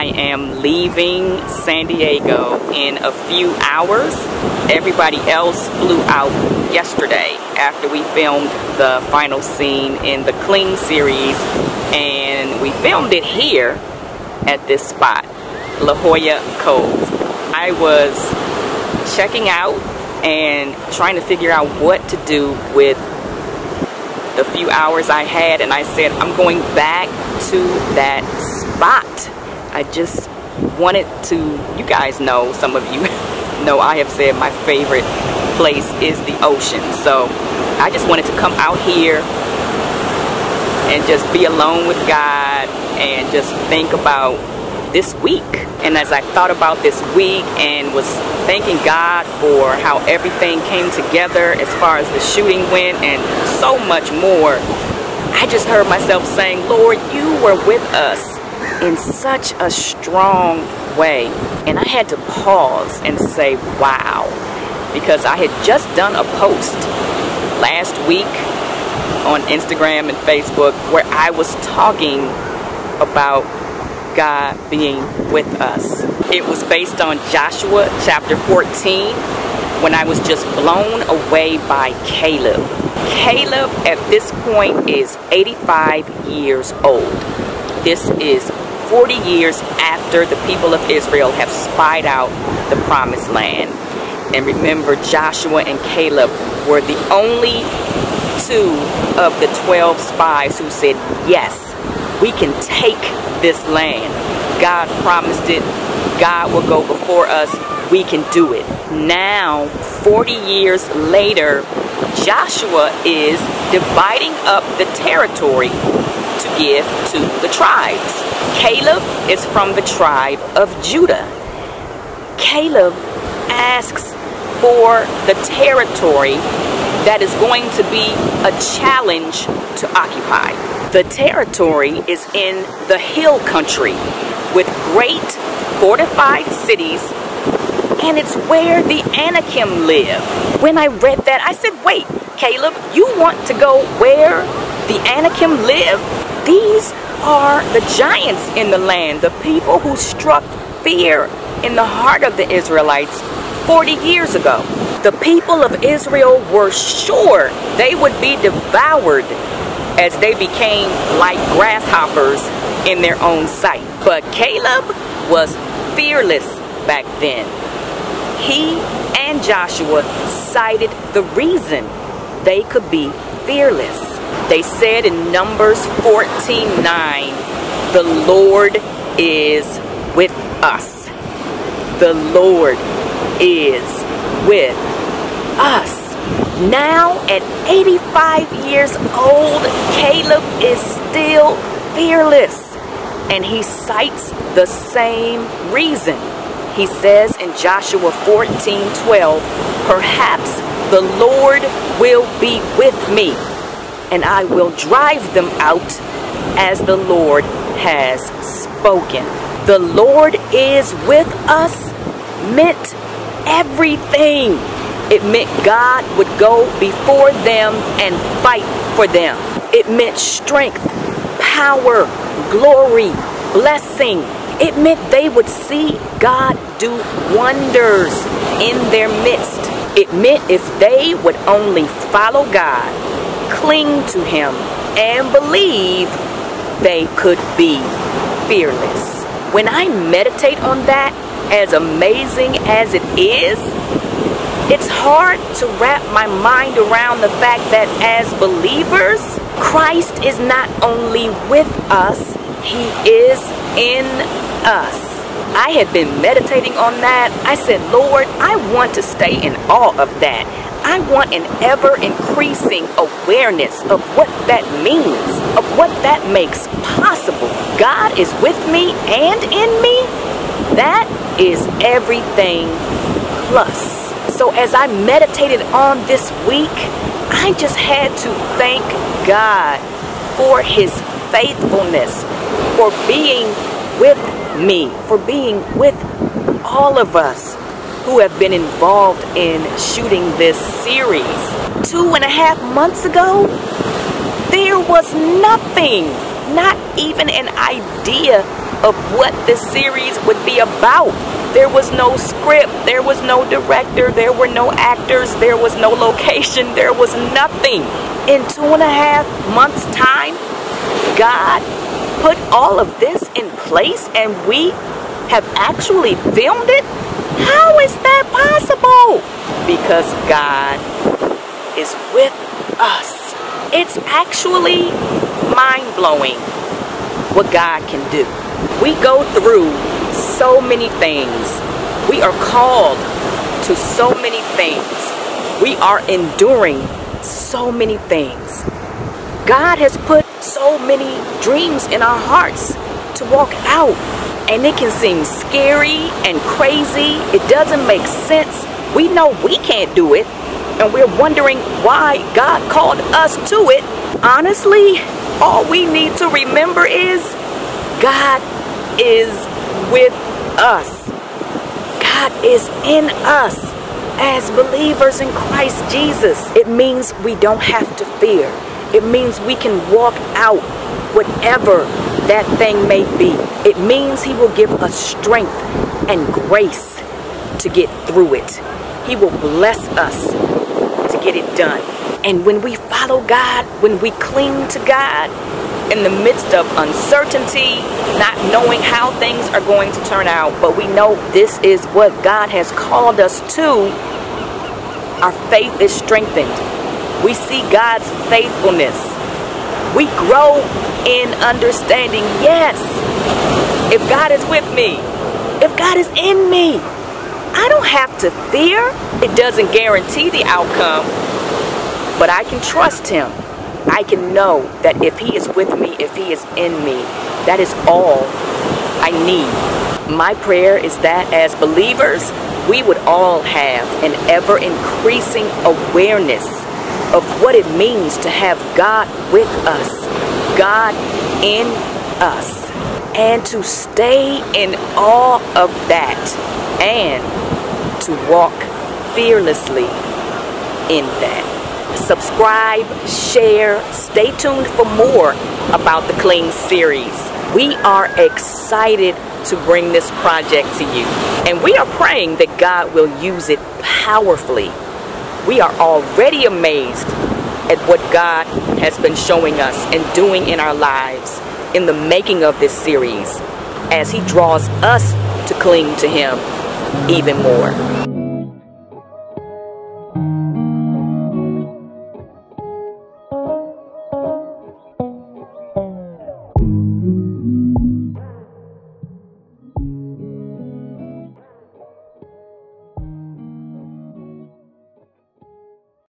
I am leaving San Diego in a few hours. Everybody else flew out yesterday after we filmed the final scene in the Cling series, and we filmed it here at this spot, La Jolla Cove. I was checking out and trying to figure out what to do with the few hours I had, and I said I'm going back to that spot. I just wanted to, you guys know, some of you know I have said my favorite place is the ocean, so I just wanted to come out here and just be alone with God and just think about this week. And as I thought about this week and was thanking God for how everything came together as far as the shooting went and so much more, I just heard myself saying, Lord, you were with us in such a strong way. And I had to pause and say, wow, because I had just done a post last week on Instagram and Facebook where I was talking about God being with us. It was based on Joshua chapter 14, when I was just blown away by Caleb. Caleb at this point is 85 years old. This is 40 years after the people of Israel have spied out the promised land. And remember, Joshua and Caleb were the only two of the 12 spies who said, yes, we can take this land. God promised it. God will go before us. We can do it. Now, 40 years later, Joshua is dividing up the territory to give to the tribes. Caleb is from the tribe of Judah. Caleb asks for the territory that is going to be a challenge to occupy. The territory is in the hill country with great fortified cities, and it's where the Anakim live. When I read that, I said, wait, Caleb, you want to go where the Anakim live? These are the giants in the land, the people who struck fear in the heart of the Israelites 40 years ago. The people of Israel were sure they would be devoured as they became like grasshoppers in their own sight. But Caleb was fearless back then. He and Joshua cited the reason they could be fearless. They said in Numbers 14:9, the Lord is with us. The Lord is with us. Now, at 85 years old, Caleb is still fearless, and he cites the same reason. He says in Joshua 14:12, perhaps the Lord will be with me, and I will drive them out as the Lord has spoken. The Lord is with us meant everything. It meant God would go before them and fight for them. It meant strength, power, glory, blessing. It meant they would see God do wonders in their midst. It meant if they would only follow God, cling to Him, and believe, they could be fearless. When I meditate on that, as amazing as it is, it's hard to wrap my mind around the fact that as believers, Christ is not only with us, He is in us. I had been meditating on that. I said, Lord, I want to stay in awe of that. I want an ever-increasing awareness of what that means, of what that makes possible. God is with me and in me. That is everything plus. So as I meditated on this week, I just had to thank God for His faithfulness, for being with me, for being with all of us who have been involved in shooting this series. 2.5 months ago, there was nothing, not even an idea of what this series would be about. There was no script, there was no director, there were no actors, there was no location, there was nothing. In 2.5 months' time, God put all of this in place and we have actually filmed it? How is that possible? Because God is with us. It's actually mind-blowing what God can do. We go through so many things. We are called to so many things. We are enduring so many things. God has put so many dreams in our hearts to walk out, and it can seem scary and crazy. It doesn't make sense. We know we can't do it, and we're wondering why God called us to it. Honestly, all we need to remember is God is with us. God is in us as believers in Christ Jesus. It means we don't have to fear. It means we can walk out whatever that thing may be. It means He will give us strength and grace to get through it. He will bless us to get it done. And when we follow God, when we cling to God, in the midst of uncertainty, not knowing how things are going to turn out, but we know this is what God has called us to, our faith is strengthened. We see God's faithfulness. We grow in understanding, yes, if God is with me, if God is in me, I don't have to fear. It doesn't guarantee the outcome, but I can trust Him. I can know that if He is with me, if He is in me, that is all I need. My prayer is that as believers, we would all have an ever-increasing awareness of what it means to have God with us, God in us, and to stay in awe of that, and to walk fearlessly in that. Subscribe, share, stay tuned for more about the Cling series. We are excited to bring this project to you, and we are praying that God will use it powerfully. We are already amazed at what God has been showing us and doing in our lives in the making of this series as He draws us to cling to Him even more.